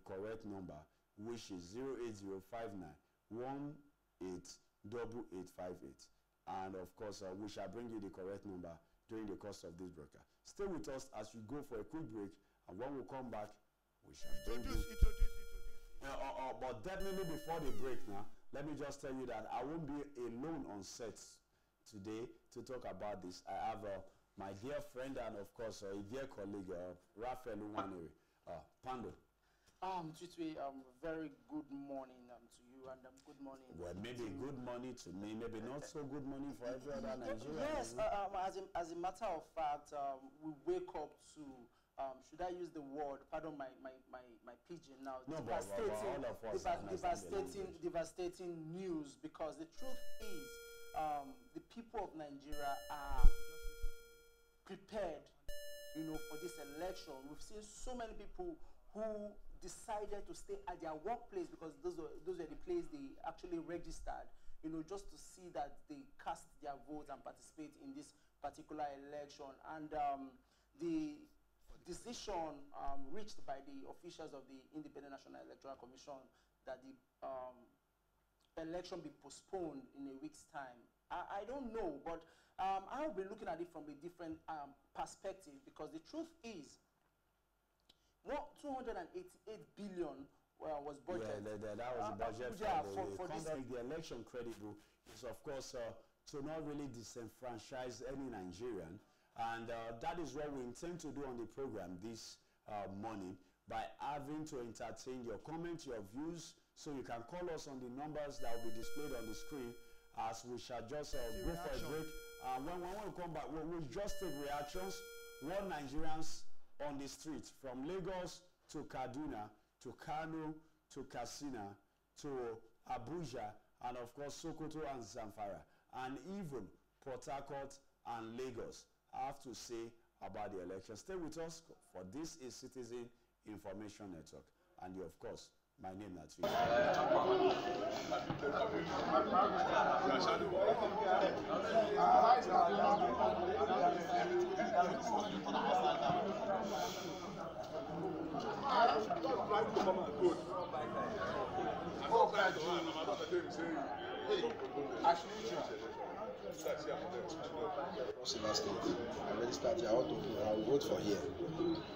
correct number, which is 08059188858. And of course, we shall bring you the correct number during the course of this broadcast. Stay with us as we go for a quick break, and when we come back, we shall bring you. But definitely before the break now, let me just tell you that I won't be alone on set today to talk about this. I have my dear friend and of course a dear colleague, Raphael Uwanere. Pando. Chitwe, very good morning to you, and good morning. Well, maybe good morning to me, maybe not so good morning for every other Nigerian. Yes, as a matter of fact, we wake up to, should I use the word, pardon my pidgin now, no, devastating news, because the truth is, the people of Nigeria are prepared, for this election. We've seen so many people who decided to stay at their workplace because those are the places they actually registered, just to see that they cast their votes and participate in this particular election. And the decision reached by the officials of the Independent National Electoral Commission that the election be postponed in a week's time. I don't know, but I'll be looking at it from a different perspective, because the truth is, 288 billion was budgeted. Yeah, that was the budget for this. The election credible is, of course, to not really disenfranchise any Nigerian, and that is what we intend to do on the program this morning, by having to entertain your comments, your views, so you can call us on the numbers that will be displayed on the screen, as we shall just go for a break. When we come back, we'll just take reactions. What Nigerians on the street, from Lagos to Kaduna, to Kano, to Katsina, to Abuja, and of course Sokoto and Zamfara, and even Port Harcourt and Lagos, have to say about the election. Stay with us, for this is Citizen Information Network, and you, of course, my name is Natwi. Silver State. I already started. I want to vote for here.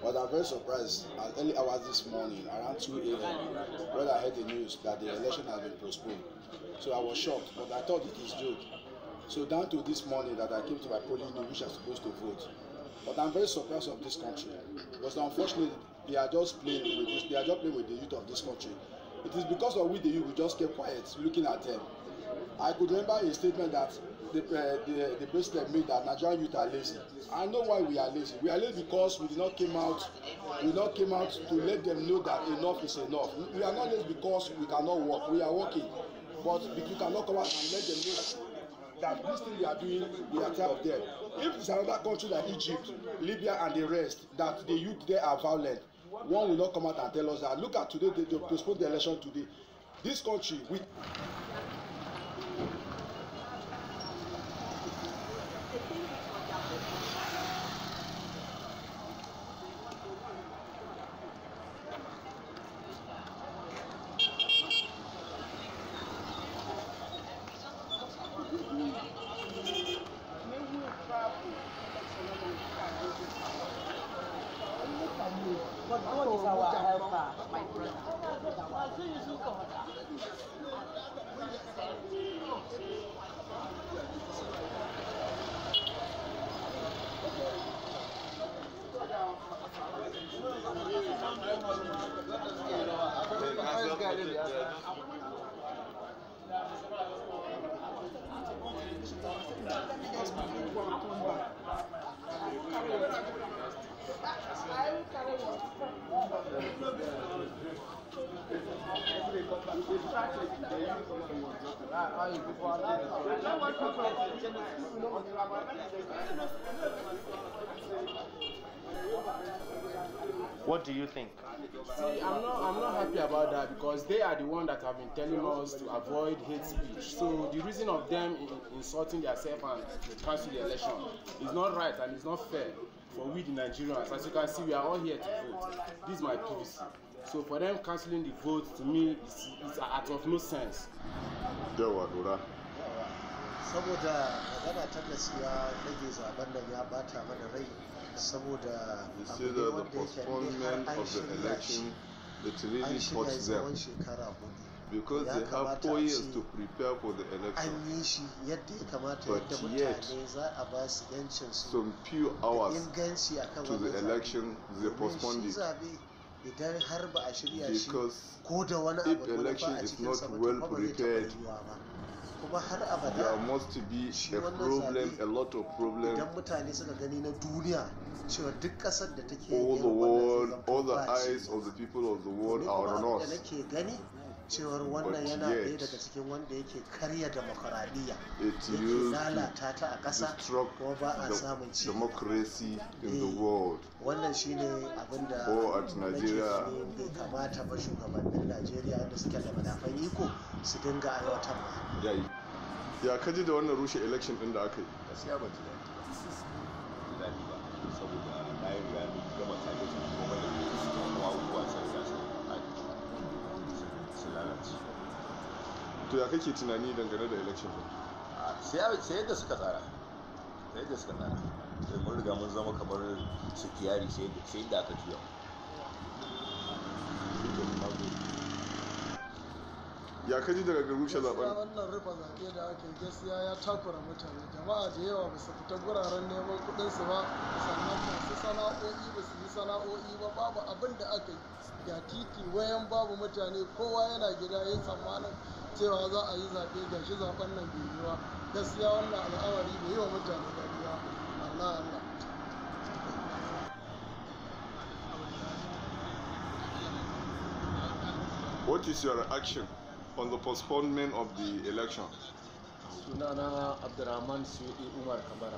But I'm very surprised at early hours this morning, around 2 a.m., when I heard the news that the election has been postponed. So I was shocked, but I thought it is joke. So down to this morning that I came to my polling unit, which I'm supposed to vote. But I'm very surprised of this country, because unfortunately they are just playing with this. They are just playing with the youth of this country. It is because of we the youth, we just kept quiet, looking at them. I could remember a statement that the president made that Nigerian youth are lazy. I know why we are lazy. We are lazy because we did not came out. We did not came out to let them know that enough is enough. We are not lazy because we cannot work. We are working, but we cannot come out and let them know that this thing we are doing, we are tired of them. If it's another country like Egypt, Libya, and the rest, that the youth there are violent, one will not come out and tell us that. Look at today, they postponed the election today. This country, we. But God is our helper, my brother. What do you think? See, I'm not happy about that, because they are the ones that have been telling us to avoid hate speech. So the reason of them insulting themselves and cancel the election is not right and it's not fair for we the Nigerians. As you can see, we are all here to vote. This is my PVC. So for them cancelling the vote, to me, it's out of no sense. Saboda magana ta gaskiya rage zaben nan ya bata mana rai saboda abu ne wanda yake har an shirya shi tsawon shekara hudu. Because they have 4 years to prepare for the election. But yet, some few hours to the election, they postponed it. Because if the election is not well prepared, there must be a problem, a lot of problems. All the world, all the eyes of the people of the world are on us. But yet, it used to destruct democracy in the world. Or at Nigeria. Ya kaji da wannan rushe election din da aka yi? Gaskiya ban ji daɗi ba saboda na yi riga ni gama tare da kuma da abubuwa sun lalace. To ya kake tunani dangane da election din? Sai yadda suka tsara. Sai mun riga mun zama kamar sikiyari sai yadda aka juya. Ya kaji daga rushe zaben? Wannan rufe zaɓe da aka yi gaskiya ya takura mutane. Jama'a da yawa ba su fita guraren neman kuɗinsu ba, sannan masu sana'o'i ba su yi sana'o'i ba, babu abin da aka yi. Ga titi wayan babu mutane, kowa yana gida yin tsammanin cewa za a yi zaɓe, ga shi zaɓen nan bai yi ba. Gaskiya wannan al'amari bai yi wa mutane daɗi ba. Allah. What is your reaction on the postponement of the election? Sunana Abdurrahman Suudi Umar Kabara.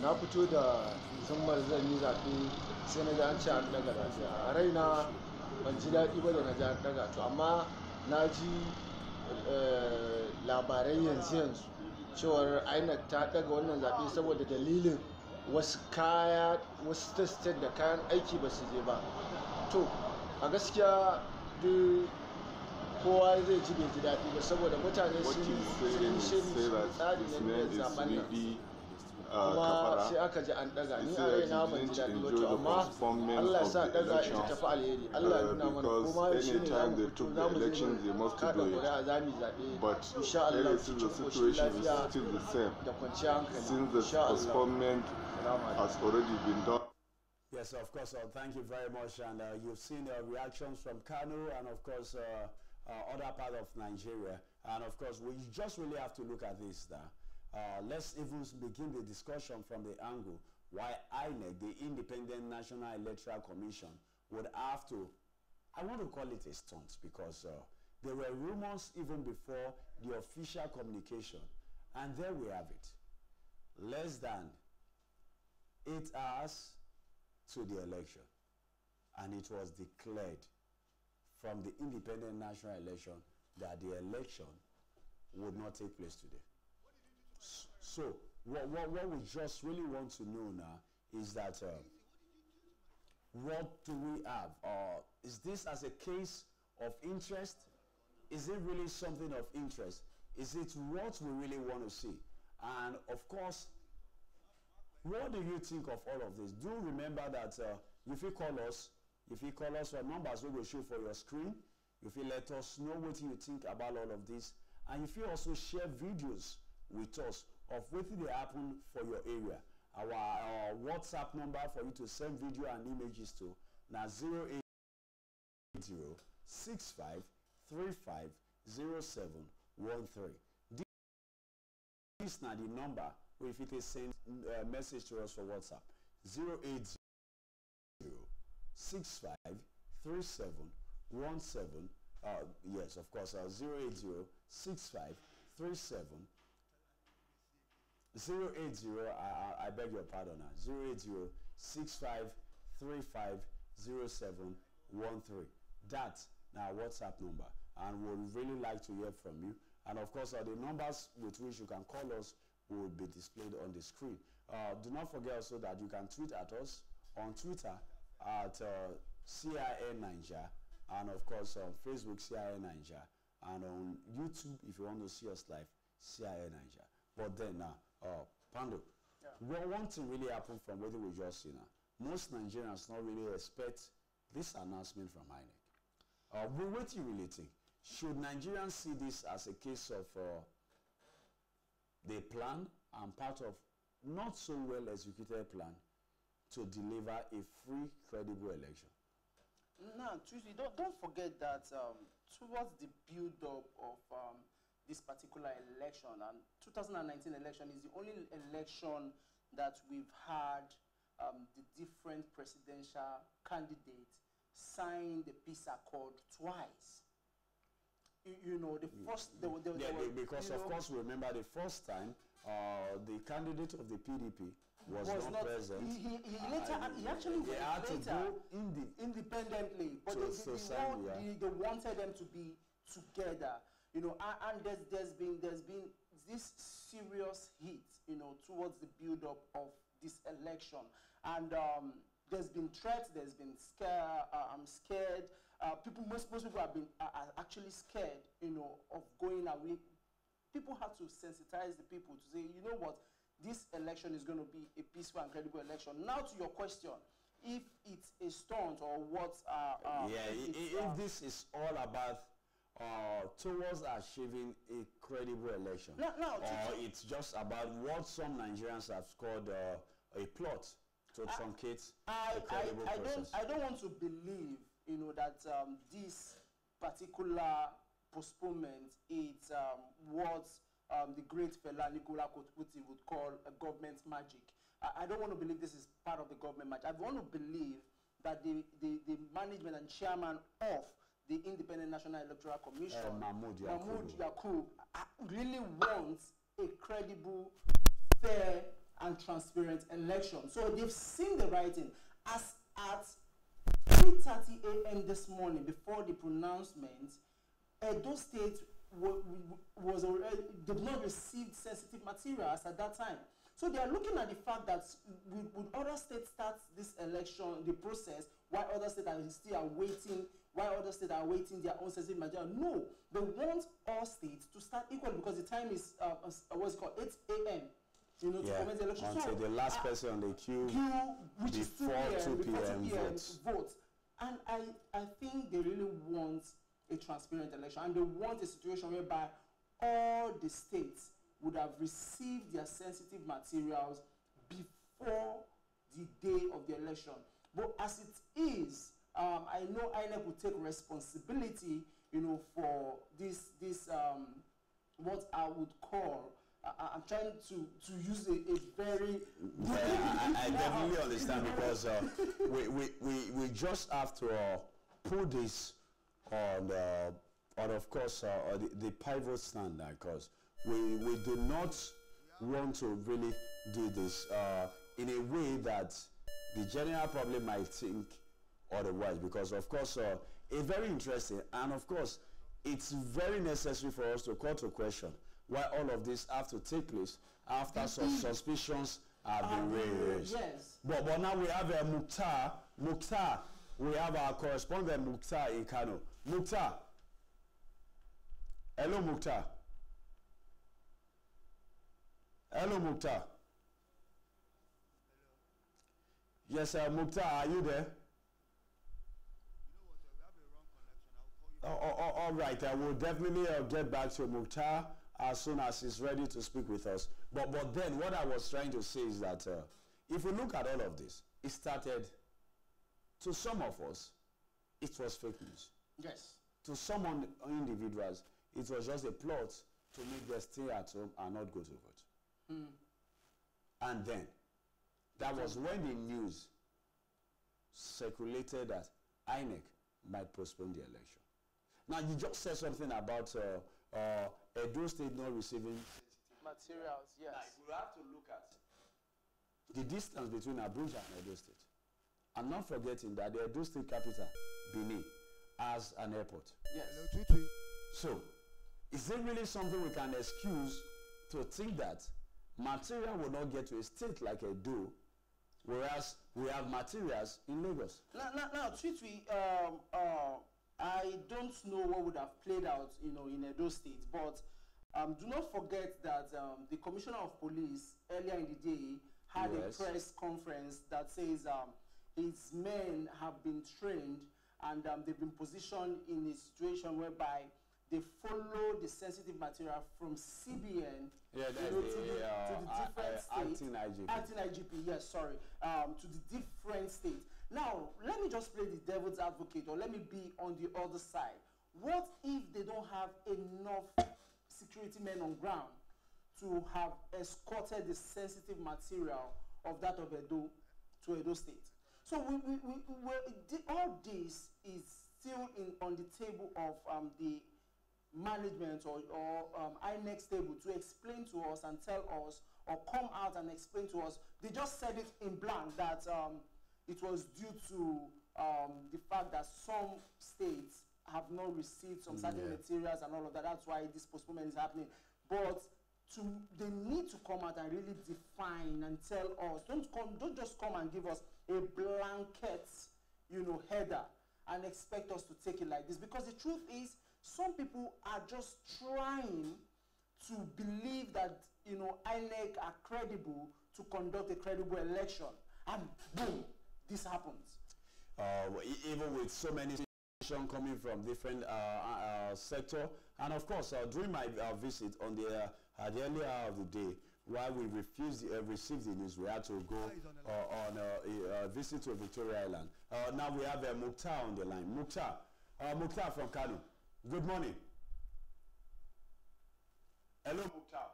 Na fito da zimmar zan yi zaɓe sai na ji an ce an daga zaɓe. A raina ban ji daɗi ba da na ji an daga, to amma na ji labarai yanzu cewar INEC ta daga wannan zaɓe saboda dalilin wasu state da kayan aiki ba su je ba. To a gaskiya duk kowa zai ji bai ji daɗi ba saboda mutane sun shiri tsari ne da zaben nan kuma sai aka ji an ɗaga. Ni a raina ban ji daɗi ba, to amma Allah ya sa ɗaga ita tafi alheri. Allah ya nuna mana kuma shi ne za mu fito za mu kada ƙuri'a za mu zaɓe insha Allah cikin ƙoshin lafiya da kwanciyar hankali. Since the postponement has already been done. Yes, of course. Thank you very much. And you've seen reactions from Kano and, of course, other part of Nigeria. And, of course, we just really have to look at this now. Let's even begin the discussion from the angle why INEC, the Independent National Electoral Commission, would have to, I want to call it a stunt, because there were rumors even before the official communication. And there we have it. Less than 8 hours to the election, and it was declared from the Independent National Election that the election would not take place today. So what we just really want to know now is that what do we have? Is this as a case of interest? Is it really something of interest? Is it what we really want to see? And of course, what do you think of all of this? Do remember that if you call us for numbers we will show for your screen, if you let us know what you think about all of this, and if you also share videos with us of what they happen for your area. Our WhatsApp number for you to send video and images to now 08065350713. This now the number if it is send a message to us for WhatsApp 080653717 yes, of course, 0806537 I beg your pardon now 08065350713. That's now WhatsApp number, and we'd really like to hear from you. And of course, the numbers with which you can call us will be displayed on the screen. Do not forget also that you can tweet at us on Twitter at CIN Niger, and of course on Facebook, CIA Niger, and on YouTube, if you want to see us live, CIA Niger. But then now, Pando, one thing really happened from what we just seen now. Most Nigerians not really expect this announcement from INEC. What do you really think? Should Nigerians see this as a case of the plan and part of not so well executed plan to deliver a free, credible election? Now, Tuesday, don't forget that towards the build-up of this particular election, and 2019 election is the only election that we've had the different presidential candidates sign the peace accord twice. You know, the first... because of course, remember the first time, the candidate of the PDP was not present. He actually went later independently, but they wanted them to be together. You know, and there's been this serious hit, you know, towards the build-up of this election, and there's been threats, there's been I'm scared. Most people are actually scared, you know, of going away. People have to sensitize the people to say, you know what, this election is going to be a peaceful and credible election. Now to your question, if it's a stunt or what? If this is all about towards achieving a credible election, or it's just about what some Nigerians have called a plot to truncate a credible process. I don't want to believe, you know, that this particular postponement is what the great fella Nicola Kuti would call a government magic. I don't want to believe this is part of the government magic. I want to believe that the management and chairman of the Independent National Electoral Commission, Mahmoud Yakub, really wants a credible, fair, and transparent election. So they've seen the writing. As at 3:30 a.m. this morning, before the pronouncement, Edo State did not receive sensitive materials at that time. So they are looking at the fact that would other states start this election, the process, while other states are still awaiting, their own sensitive material. No, they want all states to start equally because the time is what's called 8 a.m. You know, to commence the election. Until the last person on the queue which is 2 p.m. vote. And I think they really want a transparent election, and they want a situation whereby all the states would have received their sensitive materials before the day of the election. But as it is, I know INEC will take responsibility, you know, for this what I would call. I'm trying to use a very. I definitely understand because we just have to put this on of course the pivot stand, because we do not want to really do this in a way that the general public might think otherwise, because of course it's very interesting, and of course it's very necessary for us to call to question why all of this have to take place after some suspicions have been raised. Yes. But now we have Mukhtar, we have our correspondent Mukhtar in Kano. Mukhtar. Hello, Mukhtar. Hello, Mukhtar. Yes, Mukhtar, are you there? All right, I will definitely get back to Mukhtar as soon as he's ready to speak with us. But then what I was trying to say is that if we look at all of this, it started, to some of us, it was fake news. Yes. To some individuals, it was just a plot to make them stay at home and not go to vote. And then, that was when the news circulated that INEC might postpone the election. Now, you just said something about Edo State not receiving materials, yes. Now, we have to look at the distance between Abuja and Edo State. And not forgetting that the Edo State capital, Benin, has an airport. Yes. So, is it really something we can excuse to think that material will not get to a state like Edo, whereas we have materials in Lagos? Now, Tweety, I don't know what would have played out, you know, in Edo State, but do not forget that the Commissioner of Police earlier in the day had a press conference that says his men have been trained and they've been positioned in a situation whereby they follow the sensitive material from CBN to the different states. Acting IGP, yes, sorry, to the different states. Now, let me just play the devil's advocate, or let me be on the other side. What if they don't have enough security men on ground to have escorted the sensitive material of that of Edo to Edo State? So all this is still on the table of the management or INEC's table to explain to us and tell us, or come out and explain to us. They just said it in blank that it was due to the fact that some states have not received some certain materials and all of that. That's why this postponement is happening. But they need to come out and really define and tell us. Don't just come and give us a blanket, you know, header and expect us to take it like this. Because the truth is, some people are just trying to believe that, you know, INEC are credible to conduct a credible election, and boom, this happens. Even with so many coming from different sector, and of course during my visit on the at the early hour of the day, while we received the news, we had to go on a visit to Victoria Island. Now we have Mukhtar on the line. Mukhtar from Kano. Good morning. Hello, Mukhtar.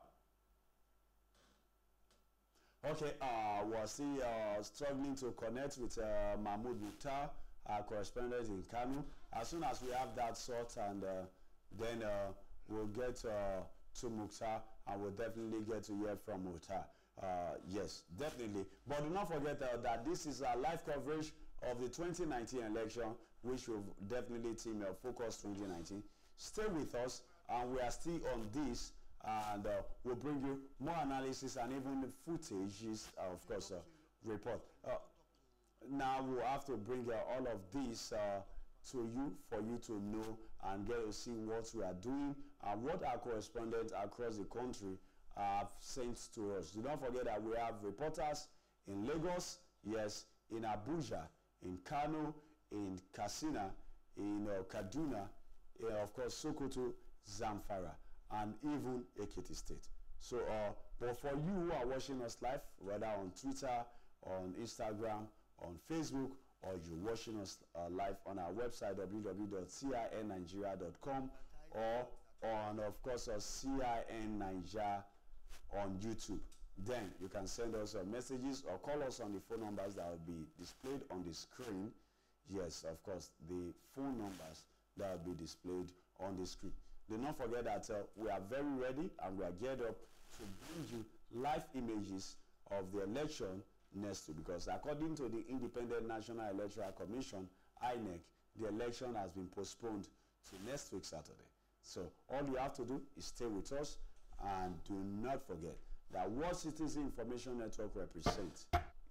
Okay, we're still struggling to connect with Mahmoud Mukhtar, our correspondent in Kano. As soon as we have that sort, and then we'll get to Mukhtar, and we'll definitely get to hear from Mukhtar. Yes, definitely. But do not forget that this is a live coverage of the 2019 election, which will definitely team Focus 2019. Stay with us, and we are still on this, and we'll bring you more analysis and even footages, of course, report. Now we'll have to bring all of this to you for you to know and get to see what we are doing and what our correspondents across the country have sent to us. Do not forget that we have reporters in Lagos, yes, in Abuja, in Kano, in Katsina, in Kaduna, of course Sokoto, Zamfara, and even Ekiti State. So, but for you who are watching us live, whether on Twitter, on Instagram, on Facebook, or you're watching us live on our website www.cinnigeria.com, or on, of course, CIN Nigeria on YouTube. Then you can send us messages or call us on the phone numbers that will be displayed on the screen. Yes, of course, the phone numbers that will be displayed on the screen. Do not forget that we are very ready and we are geared up to bring you live images of the election next week, because according to the Independent National Electoral Commission, INEC, the election has been postponed to next week Saturday. So all you have to do is stay with us, and do not forget that what Citizen Information Network represents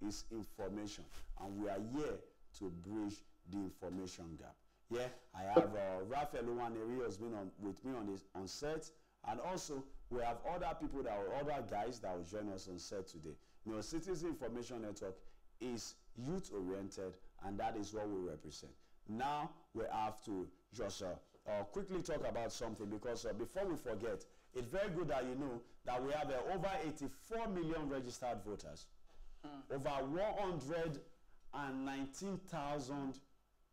is information, and we are here to bridge the information gap. Yeah, I have Raphael Uwaneri has been with me on set, and also we have other people other guys that will join us on set today. You know, Citizen Information Network is youth oriented, and that is what we represent. Now we have to just quickly talk about something, because before we forget, it's very good that you know that we have over 84 million registered voters, over 119,000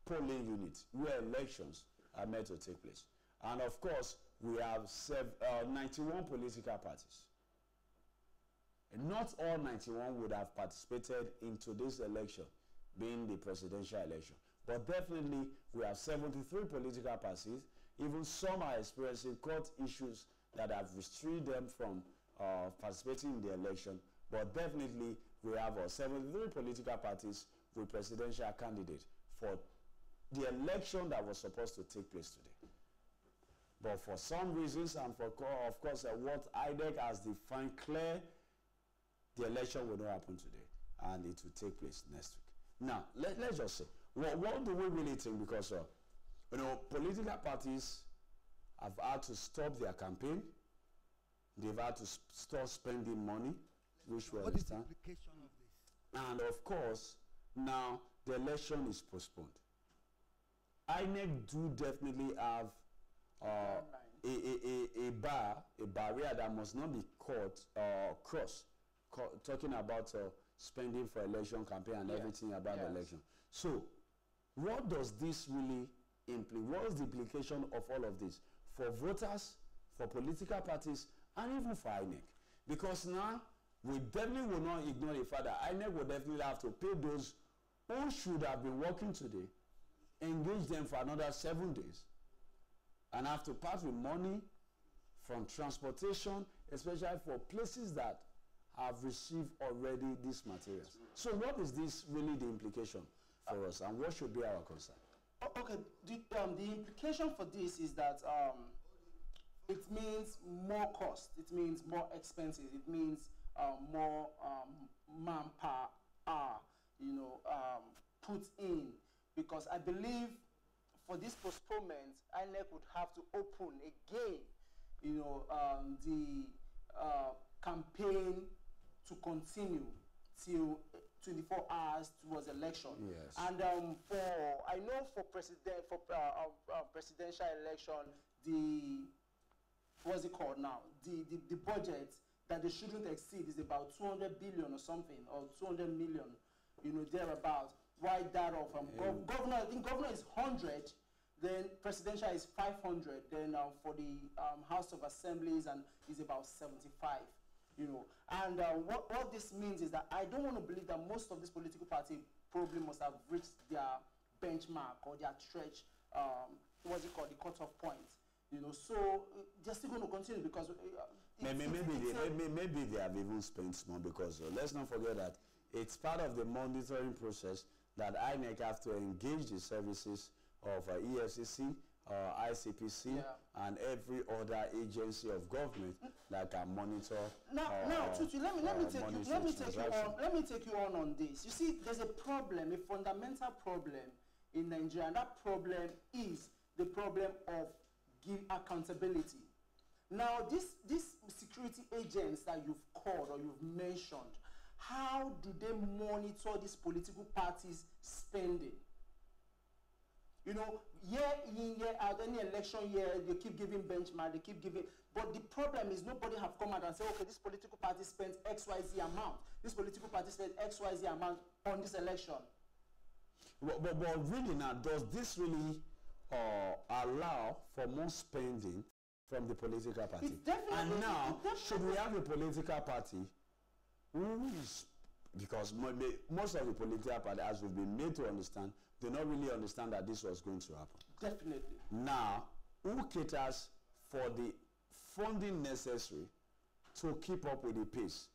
polling units where elections are meant to take place. And of course, we have 91 political parties. And not all 91 would have participated in today's election, being the presidential election. But definitely, we have 73 political parties. Even some are experiencing court issues that have restricted them from participating in the election. But definitely, we have 73 political parties with presidential candidates for the election that was supposed to take place today. But for some reasons, and for of course what INEC has defined clear, the election will not happen today, and it will take place next week. Now, let's just say, what do we really think? Because You know, political parties have had to stop their campaign. They've had to stop spending money, which we understand. What is the implication of this? And of course, now the election is postponed. INEC do definitely have a barrier that must not be crossed, talking about spending for election campaign and everything about the election. So, what does this really imply? What is the implication of all of this for voters, for political parties, and even for INEC? Because now, we definitely will not ignore the fact that INEC will definitely have to pay those who should have been working today, engage them for another 7 days, and have to part with money from transportation, especially for places that have received already these materials. So what is this really the implication for us, and what should be our concern? Okay, the implication for this is that it means more cost, it means more expenses, it means more manpower, put in, because I believe for this postponement, INEC would have to open again, the campaign to continue till 24 hours towards election. Yes. And I know for presidential election, what's it called now? The budget that they shouldn't exceed is about 200 billion or something, or 200 million, thereabout. Why that of governor? I think governor is 100, then presidential is 500, then for the House of Assemblies and is about 75. And what this means is that I don't want to believe that most of these political parties probably must have reached their benchmark or their stretch, what's it called, the cutoff point. So they're still going to continue because maybe they have even spent more, because let's not forget that it's part of the monitoring process that INEC have to engage the services of EFCC, ICPC, and every other agency of government that can monitor. Now, Tutu, let me take you on this. You see, there's a problem, a fundamental problem in Nigeria, and that problem is the problem of accountability. Now, these security agents that you've called or you've mentioned, how do they monitor these political parties' spending? Year in, year out, any election year, they keep giving benchmark, they keep giving. But the problem is nobody have come out and said, okay, this political party spent XYZ amount. This political party spent XYZ amount on this election. But really now, does this really allow for more spending from the political party? And now, should we have a political party who is, because most of the political party, as we've been made to understand, do not really understand that this was going to happen. Definitely. Now, who caters for the funding necessary to keep up with the pace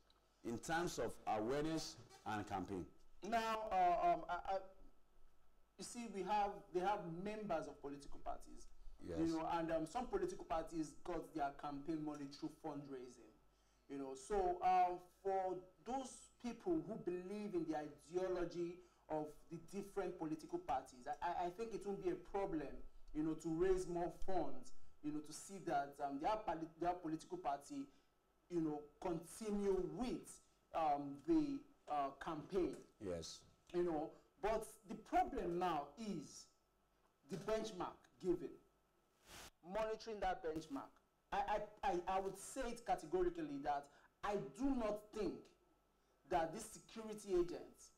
in terms of awareness and campaign? Now, you see, they have members of political parties. Yes. And some political parties got their campaign money through fundraising. So for those people who believe in the ideology of the different political parties, I think it won't be a problem, to raise more funds, to see that their political party, continue with the campaign. Yes. But the problem now is the benchmark given, monitoring that benchmark. I would say it categorically that I do not think that these security agents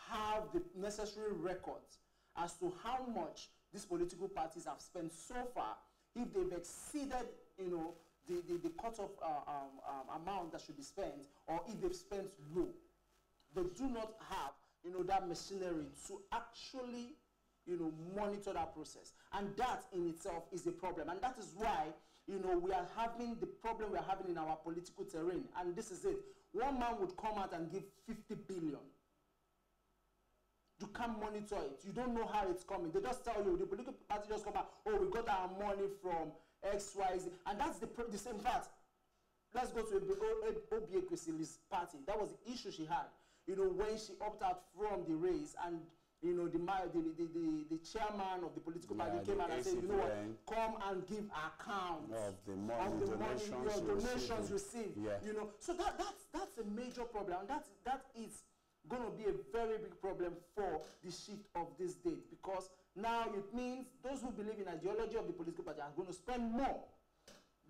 have the necessary records as to how much these political parties have spent so far, if they've exceeded, the cutoff amount that should be spent, or if they've spent low. They do not have, that machinery to actually, monitor that process. And that in itself is a problem. And that is why, we are having the problem we are having in our political terrain. And this is it. One man would come out and give 50 billion. You can't monitor it. You don't know how it's coming. They just tell you, the political party just come out, oh, we got our money from XYZ. And that's the same fact. Let's go to Obie Kwesili's party. That was the issue she had, when she opted out from the race, and, you know, the chairman of the political party came and said, you know what, come and give account of the money donations received. You know, so that's a major problem, and that is going to be a very big problem for the shift of this date, because now it means those who believe in ideology of the political party are going to spend more.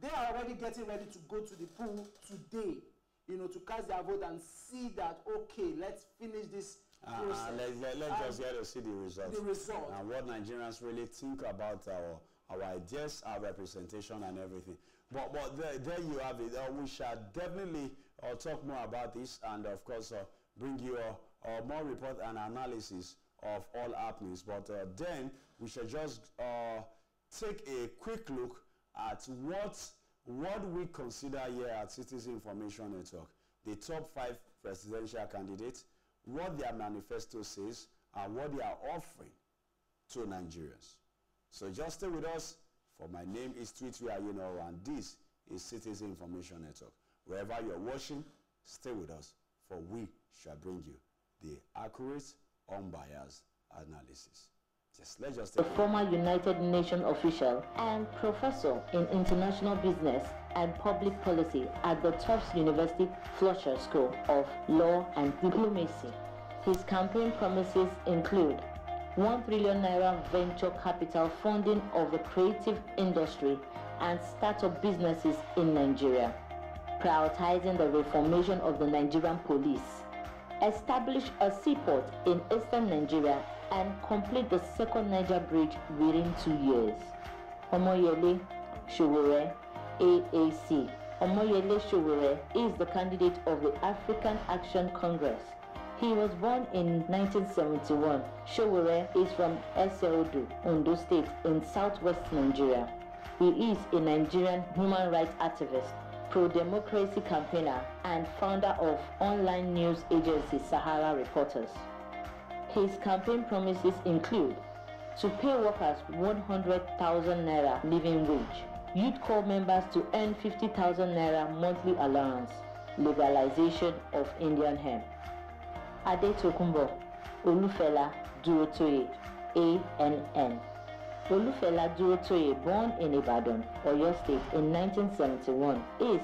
They are already getting ready to go to the poll today, you know, to cast their vote and see that, okay, let's finish this process. Let's just get to see the results. And what Nigerians really think about our ideas, our representation and everything. But there you have it. We shall definitely talk more about this, and of course bring you more report and analysis of all happenings. But then we shall just take a quick look at what we consider here at Citizen Information Network, the top 5 presidential candidates, what their manifesto says, and what they are offering to Nigerians. So just stay with us. For my name is Tweety Ayino, and this is Citizen Information Network. Wherever you're watching, stay with us, for we shall bring you the accurate, unbiased analysis. Let's just a former United Nations official and professor in international business and public policy at the Tufts University Fletcher School of Law and Diplomacy. His campaign promises include 1 trillion naira venture capital funding of the creative industry and startup businesses in Nigeria, prioritizing the reformation of the Nigerian police, establish a seaport in eastern Nigeria, and complete the second Niger bridge within 2 years. Omoyele Sowore, AAC. Omoyele Sowore is the candidate of the African Action Congress. He was born in 1971. Sowore is from Eseodo, Ondo State in southwest Nigeria. He is a Nigerian human rights activist, pro-democracy campaigner, and founder of online news agency Sahara Reporters. His campaign promises include to pay workers 100,000 naira living wage, youth corps members to earn 50,000 naira monthly allowance, legalization of Indian hemp. Adetokunbo Olufela Durotoye, ANN. Olufela Durotoye, born in Ibadan, Oyo State in 1971, is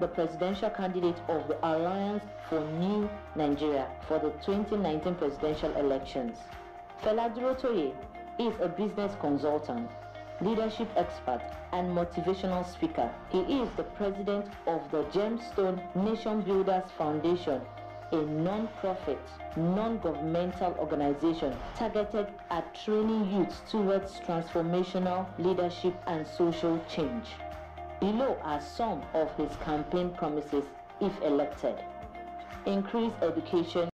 the presidential candidate of the Alliance for New Nigeria for the 2019 presidential elections. Fela Durotoye is a business consultant, leadership expert, and motivational speaker. He is the president of the Gemstone Nation Builders Foundation, a non-profit, non-governmental organization targeted at training youths towards transformational leadership and social change. Below are some of his campaign promises if elected. Increase education